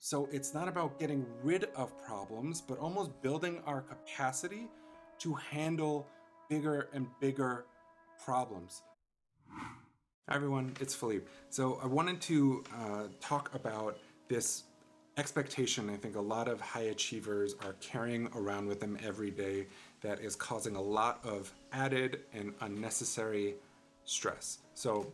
So it's not about getting rid of problems, but almost building our capacity to handle bigger and bigger problems. Hi everyone, it's Philippe. So I wanted to talk about this expectation I think a lot of high achievers are carrying around with them every day that is causing a lot of added and unnecessary stress. So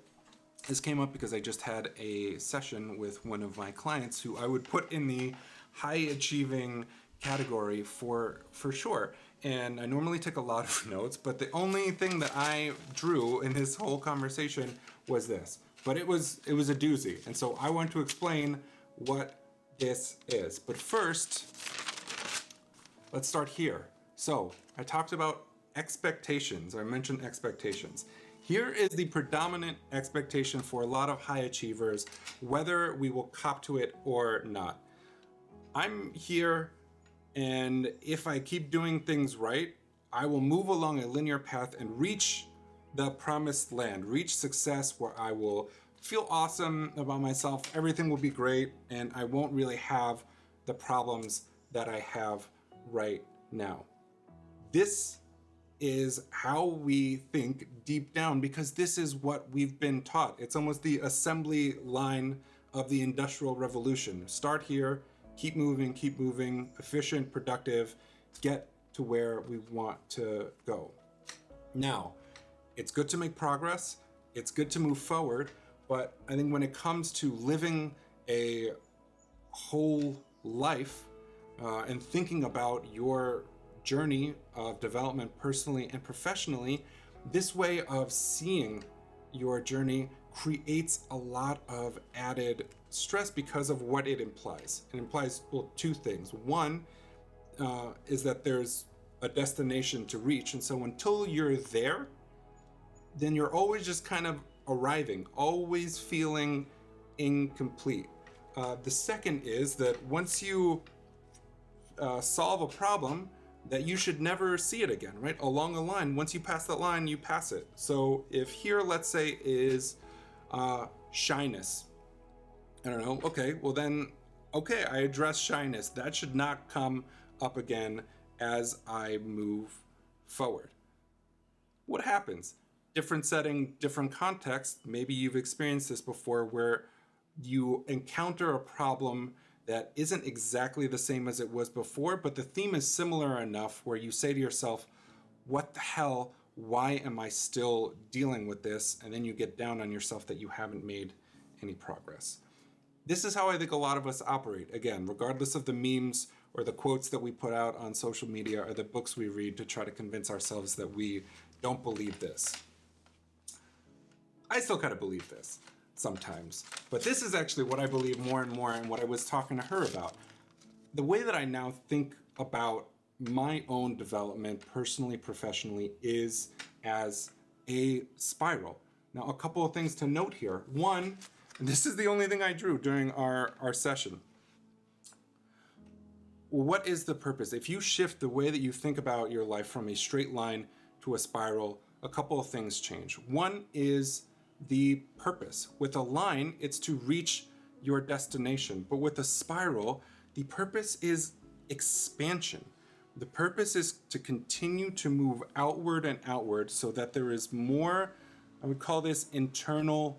this came up because I just had a session with one of my clients who I would put in the high achieving category for sure. And I normally take a lot of notes, but the only thing that I drew in this whole conversation was this. But it was a doozy. And so I want to explain what this is. But first, let's start here. So I talked about expectations. I mentioned expectations. Here is the predominant expectation for a lot of high achievers, whether we will cop to it or not. I'm here, and if I keep doing things right, I will move along a linear path and reach the promised land, reach success where I will feel awesome about myself, everything will be great, and I won't really have the problems that I have right now. This is how we think deep down because this is what we've been taught. It's almost the assembly line of the Industrial Revolution. Start here, keep moving, efficient, productive, get to where we want to go. Now, it's good to make progress, it's good to move forward, but I think when it comes to living a whole life and thinking about your journey of development personally and professionally, this way of seeing your journey creates a lot of added stress because of what it implies. It implies, well, two things. One is that there's a destination to reach, and so until you're there, then you're always just kind of arriving, always feeling incomplete. The second is that once you solve a problem, that you should never see it again, right? Along a line, once you pass that line, you pass it. So if here, let's say, is shyness, I don't know, okay, well then, okay, I address shyness. That should not come up again as I move forward. What happens? Different setting, different context. Maybe you've experienced this before where you encounter a problem that isn't exactly the same as it was before, but the theme is similar enough where you say to yourself, what the hell, why am I still dealing with this? And then you get down on yourself that you haven't made any progress. This is how I think a lot of us operate. Again, regardless of the memes or the quotes that we put out on social media or the books we read to try to convince ourselves that we don't believe this. I still kind of believe this sometimes, but this is actually what I believe more and more and what I was talking to her about. The way that I now think about my own development personally, professionally, is as a spiral. Now, a couple of things to note here. One, and this is the only thing I drew during our session. What is the purpose? If you shift the way that you think about your life from a straight line to a spiral, a couple of things change. One is the purpose. With a line, it's to reach your destination. But with a spiral, the purpose is expansion. The purpose is to continue to move outward and outward so that there is more, I would call this internal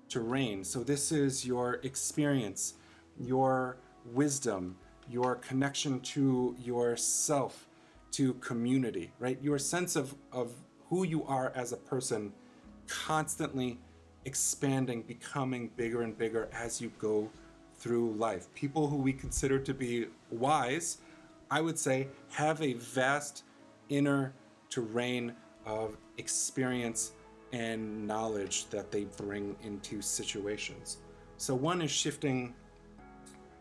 terrain. So this is your experience, your wisdom, your connection to yourself, to community, right? Your sense of who you are as a person constantly expanding, becoming bigger and bigger as you go through life. People who we consider to be wise, I would say, have a vast inner terrain of experience and knowledge that they bring into situations. So one is shifting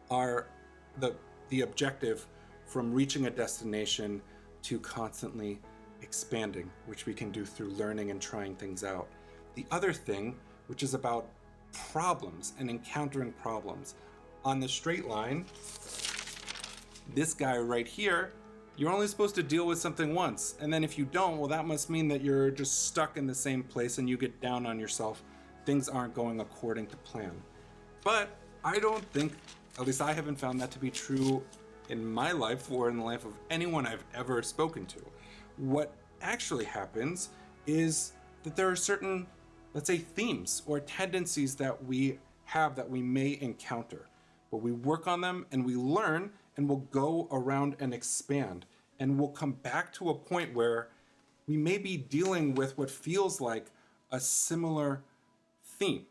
the objective from reaching a destination to constantly expanding, which we can do through learning and trying things out. The other thing, which is about problems and encountering problems. On the straight line, this guy right here, you're only supposed to deal with something once. And then if you don't, well, that must mean that you're just stuck in the same place and you get down on yourself. Things aren't going according to plan. But I don't think At least I haven't found that to be true in my life or in the life of anyone I've ever spoken to. What actually happens is that there are certain, let's say, themes or tendencies that we have that we may encounter. But we work on them and we learn, and we'll go around and expand. And we'll come back to a point where we may be dealing with what feels like a similar theme.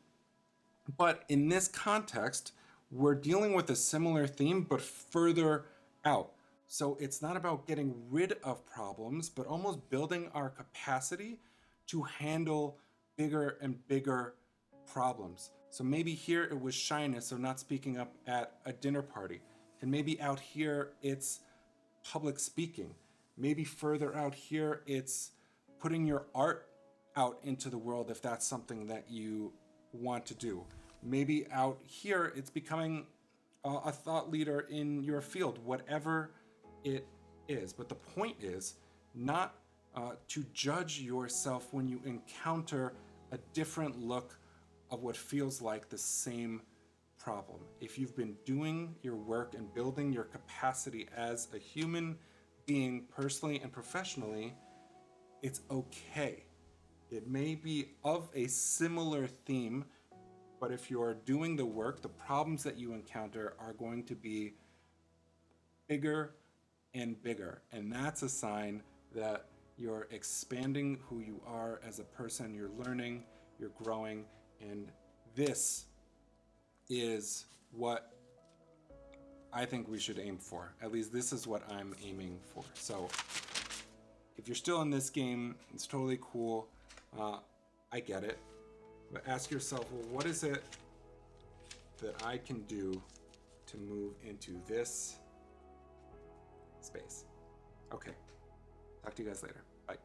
But in this context, we're dealing with a similar theme, but further out. So it's not about getting rid of problems, but almost building our capacity to handle bigger and bigger problems. So maybe here it was shyness, so not speaking up at a dinner party. And maybe out here it's public speaking. Maybe further out here it's putting your art out into the world if that's something that you want to do. Maybe out here it's becoming a thought leader in your field, whatever it is. But the point is not to judge yourself when you encounter a different look of what feels like the same problem. If you've been doing your work and building your capacity as a human being, personally and professionally, it's okay. It may be of a similar theme, but if you're doing the work, the problems that you encounter are going to be bigger and bigger. And that's a sign that you're expanding who you are as a person, you're learning, you're growing, and this is what I think we should aim for. At least this is what I'm aiming for. So if you're still in this game, it's totally cool. I get it. But ask yourself, well, what is it that I can do to move into this space? Okay. Talk to you guys later. Bye.